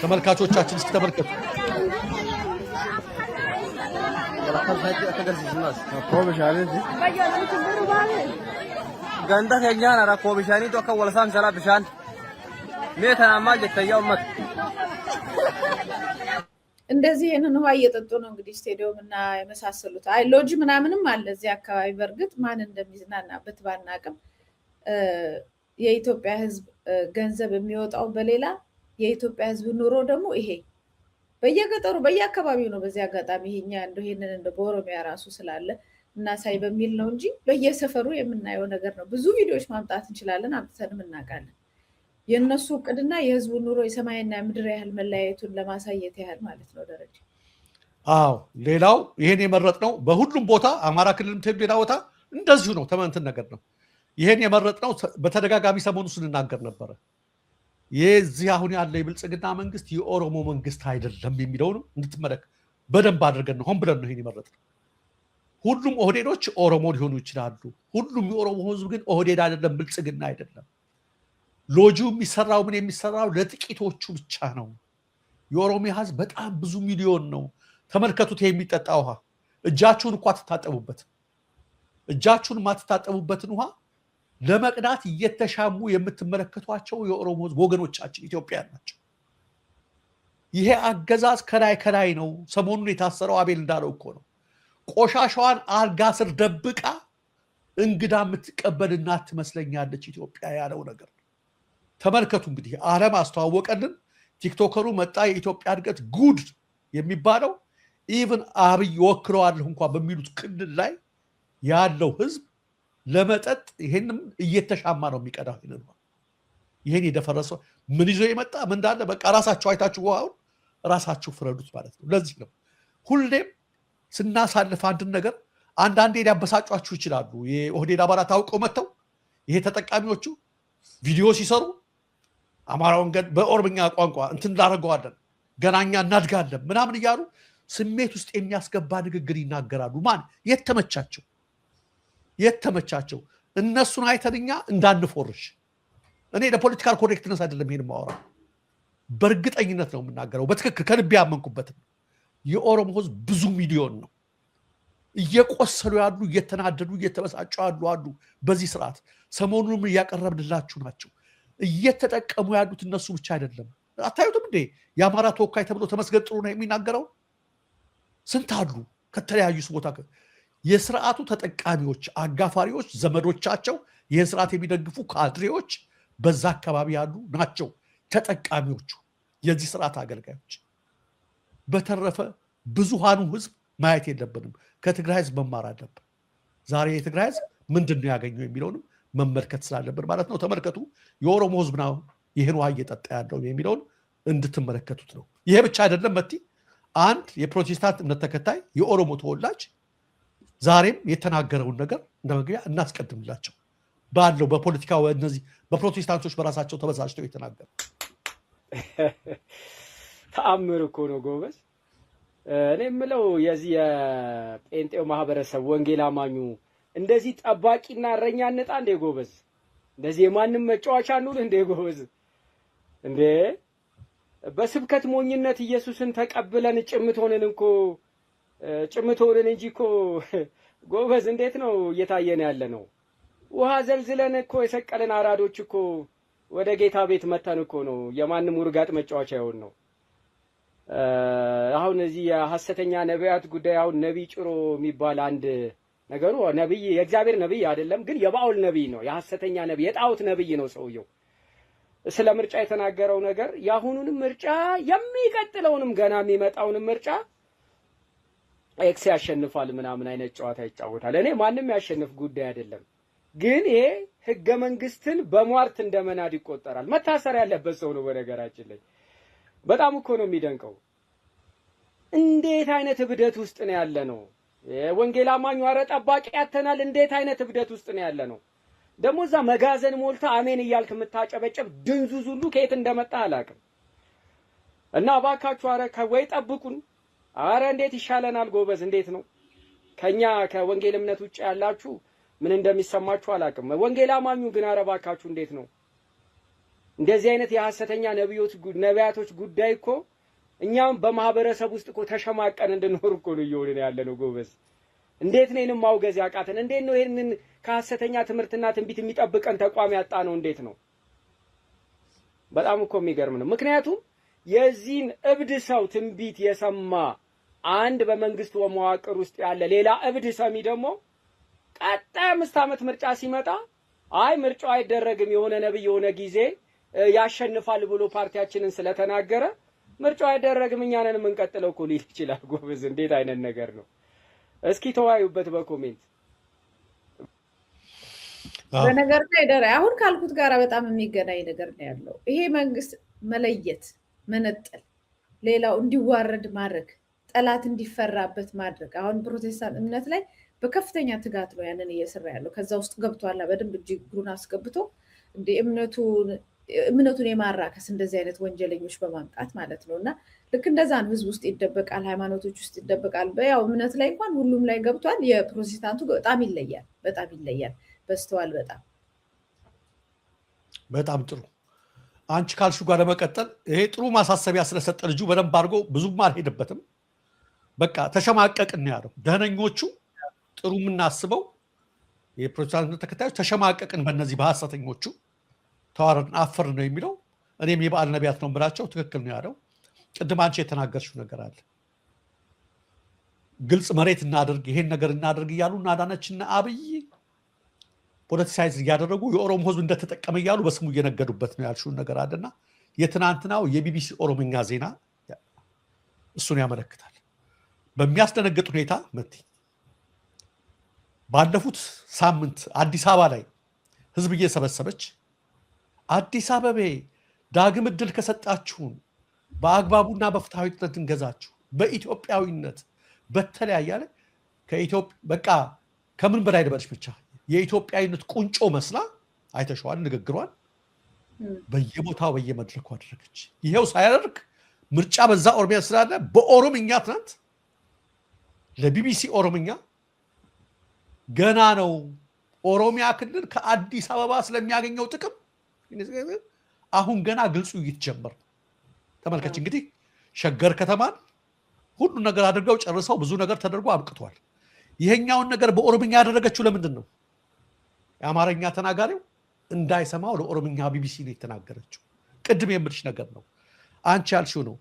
ተመልካቾቻችን እስኪ ተመልከቱ። ገንዳ ከኛን አራ ኮብሻኒ ቶከ ወለሳን ሰላ ብሻን ሜተናማ ጀተያውመት እንደዚህ ይሄንን ውሃ እየጠጡ ነው እንግዲህ ስቴዲየም እና የመሳሰሉት። አይ ሎጅ ምናምንም አለ እዚህ አካባቢ። በእርግጥ ማን እንደሚዝናናበት ባናቅም የኢትዮጵያ ሕዝብ ገንዘብ የሚወጣው በሌላ የኢትዮጵያ ሕዝብ ኑሮ ደግሞ ይሄ በየገጠሩ በየአካባቢው ነው። በዚህ አጋጣሚ ይሄኛ እንደው ይሄንን እንደ በኦሮሚያ ራሱ ስላለ እናሳይ በሚል ነው እንጂ በየሰፈሩ የምናየው ነገር ነው። ብዙ ቪዲዮዎች ማምጣት እንችላለን፣ አምጥተንም እናውቃለን። የነሱ እቅድና የህዝቡ ኑሮ የሰማይና ምድር ያህል መለያየቱን ለማሳየት ያህል ማለት ነው ደረጃ። አዎ ሌላው ይሄን የመረጥነው በሁሉም ቦታ አማራ ክልልም ሌላ ቦታ እንደዚሁ ነው። ተመንትን ነገር ነው። ይሄን የመረጥነው በተደጋጋሚ ሰሞኑ ስንናገር ነበረ። የዚህ አሁን ያለ የብልጽግና መንግስት የኦሮሞ መንግስት አይደለም የሚለውንም እንድትመለከት በደንብ አድርገን ነው ሆን ብለን ነው ይሄን የመረጥነው። ሁሉም ኦህዴዶች ኦሮሞ ሊሆኑ ይችላሉ። ሁሉም የኦሮሞ ህዝብ ግን ኦህዴድ አይደለም፣ ብልጽግና አይደለም። ሎጂው የሚሰራው ምን የሚሰራው ለጥቂቶቹ ብቻ ነው። የኦሮሚያ ህዝብ በጣም ብዙ ሚሊዮን ነው። ተመልከቱት። ይሄ የሚጠጣ ውሃ እጃችሁን እንኳን አትታጠቡበት። እጃችሁን ማትታጠቡበትን ውሃ ለመቅዳት እየተሻሙ የምትመለከቷቸው የኦሮሞ ህዝብ ወገኖቻችን ኢትዮጵያውያን ናቸው። ይሄ አገዛዝ ከላይ ነው። ሰሞኑን የታሰረው አቤል እንዳለው እኮ ነው። ቆሻሻዋን አልጋ ስር ደብቃ እንግዳ የምትቀበል እናት ትመስለኛለች ኢትዮጵያ ያለው ነገር። ተመልከቱ እንግዲህ ዓለም አስተዋወቀልን። ቲክቶከሩ መጣ። የኢትዮጵያ እድገት ጉድ የሚባለው ኢቭን አብይ ወክለዋለሁ እንኳን በሚሉት ክልል ላይ ያለው ህዝብ ለመጠጥ ይሄንም እየተሻማ ነው የሚቀዳው። ይሄን የደፈረሰው ምን ይዞ የመጣ ምን እንዳለ በቃ ራሳችሁ አይታችሁ ውሃውን ራሳችሁ ፍረዱት ማለት ነው። ለዚህ ነው ሁሌም ስናሳልፍ አንድን ነገር አንዳንዴ ሊያበሳጯችሁ ይችላሉ። የኦህዴድ አባላት አውቀው መጥተው ይሄ ተጠቃሚዎቹ ቪዲዮ ሲሰሩ አማራውን በኦሮምኛ ቋንቋ እንትን እናደርገዋለን ገናኛ እናድጋለን ምናምን እያሉ ስሜት ውስጥ የሚያስገባ ንግግር ይናገራሉ። ማን የተመቻቸው እነሱን አይተንኛ እንዳንፎርሽ። እኔ ለፖለቲካል ኮሬክትነስ አይደለም ይሄን ማወራው፣ በእርግጠኝነት ነው የምናገረው። በትክክል ከልቤ ያመንኩበትን የኦሮሞ ህዝብ ብዙ ሚሊዮን ነው። እየቆሰሉ ያሉ፣ እየተናደዱ እየተበሳጩ አሉ። በዚህ ስርዓት ሰሞኑንም እያቀረብንላችሁ ናቸው። እየተጠቀሙ ያሉት እነሱ ብቻ አይደለም። አታዩትም እንዴ? የአማራ ተወካይ ተብሎ ተመስገን ጥሩ ነው የሚናገረው ስንት አሉ ከተለያዩ ቦታ። የስርዓቱ ተጠቃሚዎች፣ አጋፋሪዎች፣ ዘመዶቻቸው ይህን ስርዓት የሚደግፉ ካድሬዎች በዛ አካባቢ ያሉ ናቸው ተጠቃሚዎቹ፣ የዚህ ስርዓት አገልጋዮች። በተረፈ ብዙሃኑ ህዝብ ማየት የለብንም። ከትግራይ ህዝብ መማር አለብን። ዛሬ የትግራይ ህዝብ ምንድን ነው ያገኘው የሚለውንም መመልከት ስላለብን ማለት ነው። ተመልከቱ። የኦሮሞ ህዝብ ነው ይህን ውሃ እየጠጣ ያለው የሚለውን እንድትመለከቱት ነው። ይሄ ብቻ አይደለም። መቲ አንድ የፕሮቴስታንት እምነት ተከታይ የኦሮሞ ተወላጅ ዛሬም የተናገረውን ነገር እንደ መግቢያ እናስቀድምላቸው። ባለው በፖለቲካ እነዚህ በፕሮቴስታንቶች በራሳቸው ተበሳጭተው የተናገሩ ተአምር እኮ ነው ጎበዝ። እኔ የምለው የዚህ የጴንጤው ማህበረሰብ ወንጌል አማኙ እንደዚህ ጠባቂና እረኛ እንጣ እንደ ጎበዝ፣ እንደዚህ የማንም መጫወቻ እንሁን እንደ ጎበዝ። እንደ በስብከት ሞኝነት ኢየሱስን ተቀብለን ጭምት ሆነን እንጂ እኮ ጎበዝ እንዴት ነው እየታየን ያለ ነው? ውሃ ዘልዝለን እኮ የሰቀለን አራዶች እኮ ወደ ጌታ ቤት መተን እኮ ነው የማንም ውርጋጥ መጫወቻ ይሆን ነው። አሁን እዚህ የሐሰተኛ ነቢያት ጉዳይ አሁን ነቢይ ጭሮ የሚባል አንድ ነገሩ ነቢይ የእግዚአብሔር ነቢይ አይደለም፣ ግን የባኦል ነቢይ ነው። የሐሰተኛ ነቢይ የጣዖት ነቢይ ነው ሰውየው። ስለ ምርጫ የተናገረው ነገር የአሁኑንም ምርጫ የሚቀጥለውንም ገና የሚመጣውንም ምርጫ ኤክስ ያሸንፋል ምናምን አይነት ጨዋታ ይጫወታል። እኔ ማንም ያሸንፍ ጉዳይ አይደለም፣ ግን ይሄ ህገ መንግስትን በሟርት እንደመናድ ይቆጠራል። መታሰር ያለበት ሰው ነው። በነገራችን ላይ በጣም እኮ ነው የሚደንቀው። እንዴት አይነት እብደት ውስጥ ነው ያለ ነው? ወንጌል አማኙ ኧረ ጠባቂ ያተናል። እንዴት አይነት እብደት ውስጥ ነው ያለ ነው? ደግሞ እዛ መጋዘን ሞልታ አሜን እያልክ የምታጨበጨብ ድንዙዝ ሁሉ ከየት እንደመጣ አላውቅም። እና እባካችሁ ኧረ ወይ ጠብቁን። ኧረ እንዴት ይሻለናል ጎበዝ። እንዴት ነው ከኛ ከወንጌል እምነት ውጭ ያላችሁ ምን እንደሚሰማችሁ አላውቅም። ወንጌል አማኙ ግን ኧረ እባካችሁ እንዴት ነው እንደዚህ አይነት የሐሰተኛ ነቢያቶች ጉዳይ እኮ እኛም በማህበረሰብ ውስጥ እኮ ተሸማቀን እንድንኖር እኮ ነው እየሆንን ያለነው ጎበዝ። እንዴት ነው ይሄንን ማውገዝ ያቃተን? እንዴት ነው ይሄንን ከሐሰተኛ ትምህርትና ትንቢት የሚጠብቀን ተቋም ያጣ ነው? እንዴት ነው? በጣም እኮ የሚገርም ነው። ምክንያቱም የዚህን እብድ ሰው ትንቢት የሰማ አንድ በመንግስት መዋቅር ውስጥ ያለ ሌላ እብድ ሰሚ ደግሞ ቀጣይ 5 ዓመት ምርጫ ሲመጣ አይ ምርጫው አይደረግም የሆነ ነብይ የሆነ ጊዜ ያሸንፋል ብሎ ፓርቲያችንን ስለተናገረ ምርጫው አይደረግም እኛ ነን የምንቀጥለው እኮ ሊል ይችላል። ጎበዝ እንዴት አይነት ነገር ነው? እስኪ ተወያዩበት በኮሜንት። በነገር ላይ ደረ አሁን ካልኩት ጋር በጣም የሚገናኝ ነገር ነው ያለው። ይሄ መንግስት መለየት፣ መነጠል፣ ሌላው እንዲዋረድ ማድረግ፣ ጠላት እንዲፈራበት ማድረግ። አሁን ፕሮቴስታንት እምነት ላይ በከፍተኛ ትጋት ነው ያንን እየሰራ ያለው። ከዛ ውስጥ ገብቷል በደንብ እጅጉን አስገብቶ እንደ እምነቱን የማራከስ እንደዚህ አይነት ወንጀለኞች በማምጣት ማለት ነው። እና ልክ እንደዛ ነው ህዝብ ውስጥ ይደበቃል፣ ሃይማኖቶች ውስጥ ይደበቃል። ያው እምነት ላይ እንኳን ሁሉም ላይ ገብቷል። የፕሮቴስታንቱ በጣም ይለያል፣ በስተዋል። በጣም ጥሩ። አንቺ ካልሹ ጋር ለመቀጠል ይሄ ጥሩ ማሳሰቢያ ስለሰጠ ልጁ በደንብ አድርጎ ብዙም አልሄደበትም። በቃ ተሸማቀቅን ያለው ደህነኞቹ ጥሩ የምናስበው የፕሮቴስታንት ተከታዮች ተሸማቀቅን በእነዚህ በሐሰተኞቹ ተዋረድን አፈር ነው የሚለው። እኔም የበዓል ነቢያት ነው ብላቸው ትክክል ነው ያለው። ቅድም አንቺ የተናገርሽው ነገር አለ። ግልጽ መሬት እናድርግ፣ ይሄን ነገር እናድርግ እያሉ እና አዳነችና አብይ ፖለቲሳይዝ እያደረጉ የኦሮሞ ህዝብ እንደተጠቀመ እያሉ በስሙ እየነገዱበት ነው ያልሽውን ነገር አለና የትናንትናው የቢቢሲ ኦሮምኛ ዜና እሱን ያመለክታል። በሚያስደነግጥ ሁኔታ ባለፉት ሳምንት አዲስ አበባ ላይ ህዝብ እየሰበሰበች አዲስ አበባ ዳግም እድል ከሰጣችሁን በአግባቡና በፍትሃዊነት እንገዛችሁ በኢትዮጵያዊነት በተለያየ ላይ ከኢትዮጵያ በቃ ከምን በላይ ልበልሽ ብቻ የኢትዮጵያዊነት ቁንጮ መስላ አይተሽዋል። ንግግሯን በየቦታው በየመድረኩ አደረገች። ይሄው ሳያደርግ ምርጫ በዛ ኦሮሚያ ስላለ በኦሮምኛ ትናንት ለቢቢሲ ኦሮምኛ ገና ነው ኦሮሚያ ክልል ከአዲስ አበባ ስለሚያገኘው ጥቅም አሁን ገና ግልጹ ይተጀመር። ተመልከች እንግዲህ ሸገር ከተማን ሁሉ ነገር አድርገው ጨርሰው ብዙ ነገር ተደርጎ አብቅቷል። ይሄኛውን ነገር በኦሮምኛ ያደረገችው ለምንድን ነው? የአማርኛ ተናጋሪው እንዳይሰማው ለኦሮምኛ ቢቢሲ ነው የተናገረችው። ቅድም የምልሽ ነገር ነው። አንቺ ያልሽው ነው።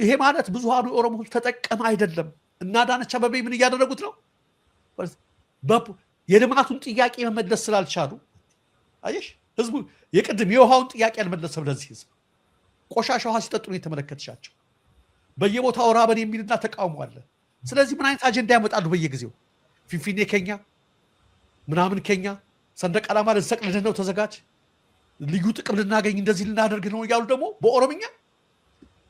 ይሄ ማለት ብዙሃኑ የኦሮሞ ተጠቀመ አይደለም። እና አዳነች አቤቤ ምን እያደረጉት ነው? የልማቱን ጥያቄ መመለስ ስላልቻሉ አየሽ፣ ህዝቡ የቅድም የውሃውን ጥያቄ አልመለሰም። ለዚህ ህዝብ ቆሻሻ ውሃ ሲጠጡ ነው የተመለከትሻቸው። በየቦታው ራበን የሚልና ተቃውሞ አለ። ስለዚህ ምን አይነት አጀንዳ ያመጣሉ በየጊዜው? ፊንፊኔ ከኛ ምናምን ከኛ ሰንደቅ ዓላማ ልንሰቅልህ ነው ተዘጋጅ፣ ልዩ ጥቅም ልናገኝ እንደዚህ ልናደርግ ነው እያሉ ደግሞ በኦሮምኛ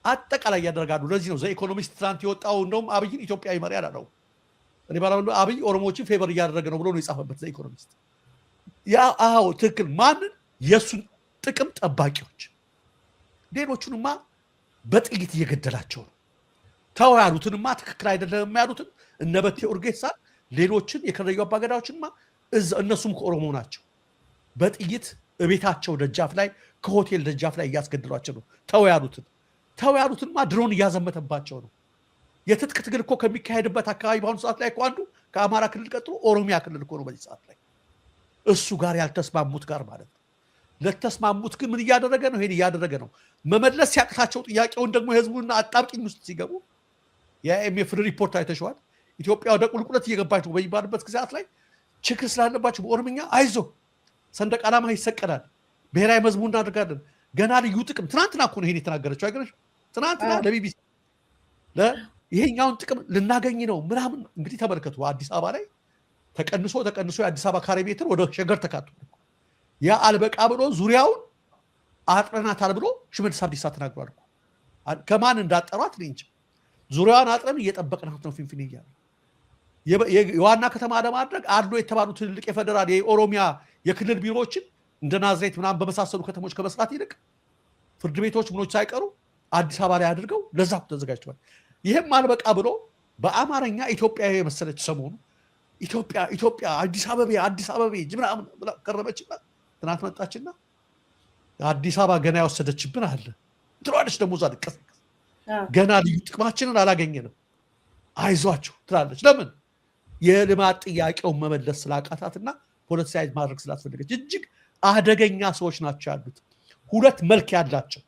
አጠቃላይ ያደርጋሉ። ለዚህ ነው ዘኢኮኖሚስት ትናንት የወጣው እንደውም አብይን ኢትዮጵያዊ መሪ አላለው። እኔ ባላሉ አብይ ኦሮሞዎችን ፌቨር እያደረገ ነው ብሎ ነው የጻፈበት ዘኢኮኖሚስት። ያ አዎ ትክክል። ማንን? የእሱን ጥቅም ጠባቂዎች። ሌሎቹንማ በጥይት እየገደላቸው ነው። ተው ያሉትንማ ትክክል አይደለም ያሉትን እነ በቴ ኡርጌሳ ሌሎችን የከረዩ አባገዳዎችንማ እነሱም ከኦሮሞ ናቸው። በጥይት እቤታቸው ደጃፍ ላይ ከሆቴል ደጃፍ ላይ እያስገድሏቸው ነው። ተው ያሉትንማ ድሮን እያዘመተባቸው ነው። የትጥቅ ትግል እኮ ከሚካሄድበት አካባቢ በአሁኑ ሰዓት ላይ እኮ አንዱ ከአማራ ክልል ቀጥሎ ኦሮሚያ ክልል እኮ ነው በዚህ ሰዓት ላይ። እሱ ጋር ያልተስማሙት ጋር ማለት ነው። ለተስማሙት ግን ምን እያደረገ ነው? ይሄን እያደረገ ነው። መመለስ ሲያቅታቸው ጥያቄውን ደግሞ የህዝቡና አጣብቂኝ ውስጥ ሲገቡ የአይኤምኤፍ ሪፖርት አይተሸዋል። ኢትዮጵያ ወደ ቁልቁለት እየገባች ነው በሚባልበት ጊዜያት ላይ ችግር ስላለባቸው በኦሮምኛ አይዞ ሰንደቅ ዓላማ ይሰቀላል፣ ብሔራዊ መዝሙር እናደርጋለን፣ ገና ልዩ ጥቅም። ትናንትና እኮ ነው ይሄን የተናገረችው አይገርምሽ? ትናንትና ለቢቢሲ ይሄኛውን ጥቅም ልናገኝ ነው ምናምን። እንግዲህ ተመልከቱ፣ አዲስ አበባ ላይ ተቀንሶ የአዲስ አበባ ካሬ ሜትር ወደ ሸገር ተካቶ ያ አልበቃ ብሎ ዙሪያውን አጥረናታል ብሎ ሽመልስ አብዲሳ ተናግሯል። ከማን እንዳጠሯት እኔ እንጃ። ዙሪያዋን አጥረን እየጠበቅናት ነው ፊንፊኔ እያለ የዋና ከተማ ለማድረግ አድሎ የተባሉ ትልልቅ የፌደራል የኦሮሚያ የክልል ቢሮዎችን እንደ ናዝሬት ምናምን በመሳሰሉ ከተሞች ከመስራት ይልቅ ፍርድ ቤቶች ምኖች ሳይቀሩ አዲስ አበባ ላይ አድርገው ለዛ ተዘጋጅተዋል። ይህም አልበቃ ብሎ በአማርኛ ኢትዮጵያ የመሰለች ሰሞኑ ኢትዮጵያ አዲስ አበባ ምናምን ብላ ቀረበችና ትናንት መጣችና አዲስ አበባ ገና ያወሰደችብን አለ ትላለች። ደግሞ እዛ ልቀሰቀስ ገና ልዩ ጥቅማችንን አላገኘንም አይዟችሁ ትላለች። ለምን? የልማት ጥያቄውን መመለስ ስላቃታትና ፖለቲሳይዝ ማድረግ ስላስፈለገች። እጅግ አደገኛ ሰዎች ናቸው ያሉት። ሁለት መልክ ያላቸው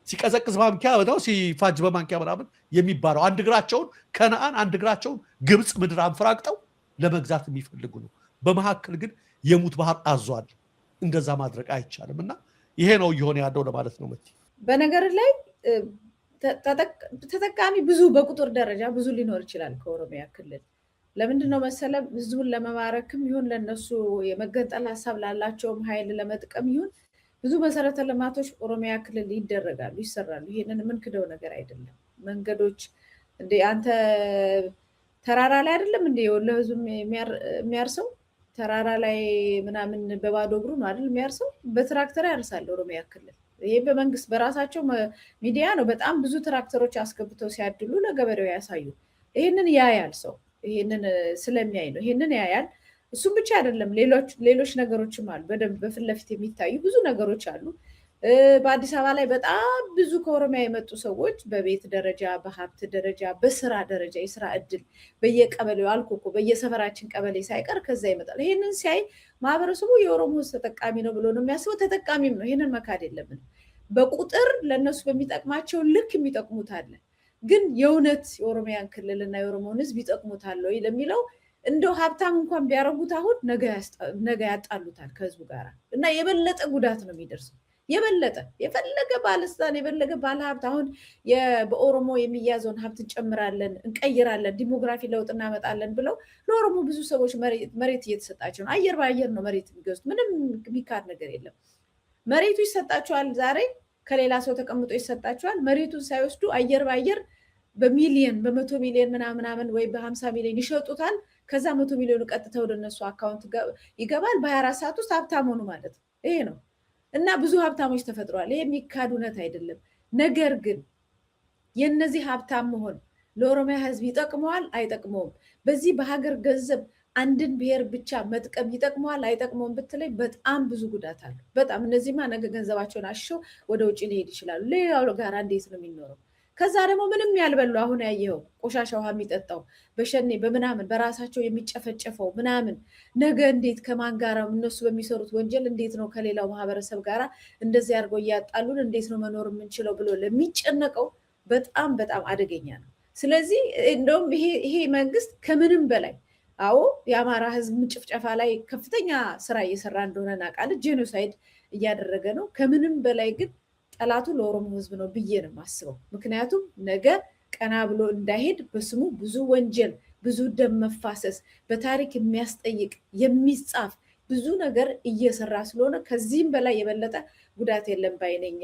ሲቀዘቅዝ ማንኪያ ነው ሲፋጅ በማንኪያ ምናምን የሚባለው አንድ እግራቸውን ከነአን አንድ እግራቸውን ግብፅ ምድር አንፈራግጠው ለመግዛት የሚፈልጉ ነው። በመካከል ግን የሙት ባህር አዟል። እንደዛ ማድረግ አይቻልም እና ይሄ ነው እየሆነ ያለው ለማለት ነው። በነገር ላይ ተጠቃሚ ብዙ በቁጥር ደረጃ ብዙ ሊኖር ይችላል ከኦሮሚያ ክልል። ለምንድነው መሰለ ህዝቡን ለመማረክም ይሁን ለነሱ የመገንጠል ሀሳብ ላላቸውም ኃይል ለመጥቀም ይሁን ብዙ መሰረተ ልማቶች ኦሮሚያ ክልል ይደረጋሉ፣ ይሰራሉ። ይሄንን የምንክደው ነገር አይደለም። መንገዶች እንደ አንተ ተራራ ላይ አይደለም እንደ ለህዝብ የሚያርሰው ተራራ ላይ ምናምን በባዶ እግሩ ነው አይደል የሚያርሰው? በትራክተር ያርሳል ኦሮሚያ ክልል። ይሄ በመንግስት በራሳቸው ሚዲያ ነው በጣም ብዙ ትራክተሮች አስገብተው ሲያድሉ ለገበሬው ያሳዩ። ይሄንን ያያል ሰው፣ ይሄንን ስለሚያይ ነው። ይሄንን ያያል። እሱም ብቻ አይደለም፣ ሌሎች ነገሮችም አሉ። በደንብ በፊት ለፊት የሚታዩ ብዙ ነገሮች አሉ። በአዲስ አበባ ላይ በጣም ብዙ ከኦሮሚያ የመጡ ሰዎች በቤት ደረጃ፣ በሀብት ደረጃ፣ በስራ ደረጃ የስራ እድል በየቀበሌው አልኩ እኮ በየሰፈራችን ቀበሌ ሳይቀር ከዛ ይመጣል። ይሄንን ሲያይ ማህበረሰቡ የኦሮሞ ተጠቃሚ ነው ብሎ ነው የሚያስበው። ተጠቃሚም ነው። ይሄንን መካድ የለብንም። በቁጥር ለእነሱ በሚጠቅማቸው ልክ የሚጠቅሙት አለ። ግን የእውነት የኦሮሚያን ክልልና የኦሮሞን ህዝብ ይጠቅሙታል ወይ ለሚለው እንደው ሀብታም እንኳን ቢያረጉት አሁን ነገ ያጣሉታል ከህዝቡ ጋር እና የበለጠ ጉዳት ነው የሚደርሰው። የፈለገ ባለስልጣን የፈለገ ባለሀብት አሁን በኦሮሞ የሚያዘውን ሀብት እንጨምራለን፣ እንቀይራለን፣ ዲሞግራፊ ለውጥ እናመጣለን ብለው ለኦሮሞ ብዙ ሰዎች መሬት እየተሰጣቸው ነው። አየር በአየር ነው መሬት የሚገዙት። ምንም የሚካድ ነገር የለም። መሬቱ ይሰጣቸዋል። ዛሬ ከሌላ ሰው ተቀምጦ ይሰጣቸዋል። መሬቱን ሳይወስዱ አየር በአየር በሚሊየን በመቶ ሚሊየን ምናምን ወይ በ50 ሚሊዮን ይሸጡታል። ከዛ 100 ሚሊዮን ቀጥታ ወደ እነሱ አካውንት ይገባል። በ24 ሰዓት ውስጥ ሀብታም ሆኑ ማለት ነው። ይሄ ነው እና ብዙ ሀብታሞች ተፈጥረዋል። ይሄ የሚካድ እውነት አይደለም። ነገር ግን የነዚህ ሀብታም መሆን ለኦሮሚያ ህዝብ ይጠቅመዋል አይጠቅመውም? በዚህ በሀገር ገንዘብ አንድን ብሔር ብቻ መጥቀም ይጠቅመዋል አይጠቅመውም ብትለይ በጣም ብዙ ጉዳት አለው። በጣም እነዚህማ ነገ ገንዘባቸውን አሽሸው ወደ ውጭ ሊሄድ ይችላሉ። ሌላው ጋር እንዴት ነው የሚኖረው? ከዛ ደግሞ ምንም ያልበሉ አሁን ያየኸው ቆሻሻ ውሃ የሚጠጣው በሸኔ በምናምን በራሳቸው የሚጨፈጨፈው ምናምን ነገ እንዴት ከማን ጋር እነሱ በሚሰሩት ወንጀል እንዴት ነው ከሌላው ማህበረሰብ ጋር እንደዚህ አድርገው እያጣሉን እንዴት ነው መኖር የምንችለው ብሎ ለሚጨነቀው በጣም በጣም አደገኛ ነው። ስለዚህ እንደውም ይሄ መንግስት ከምንም በላይ አዎ የአማራ ህዝብ ጭፍጨፋ ላይ ከፍተኛ ስራ እየሰራ እንደሆነ እናውቃለን። ጄኖሳይድ እያደረገ ነው። ከምንም በላይ ግን ጠላቱ ለኦሮሞ ህዝብ ነው ብዬ ነው የማስበው። ምክንያቱም ነገ ቀና ብሎ እንዳይሄድ በስሙ ብዙ ወንጀል፣ ብዙ ደም መፋሰስ፣ በታሪክ የሚያስጠይቅ የሚጻፍ ብዙ ነገር እየሰራ ስለሆነ ከዚህም በላይ የበለጠ ጉዳት የለም ባይነኝ።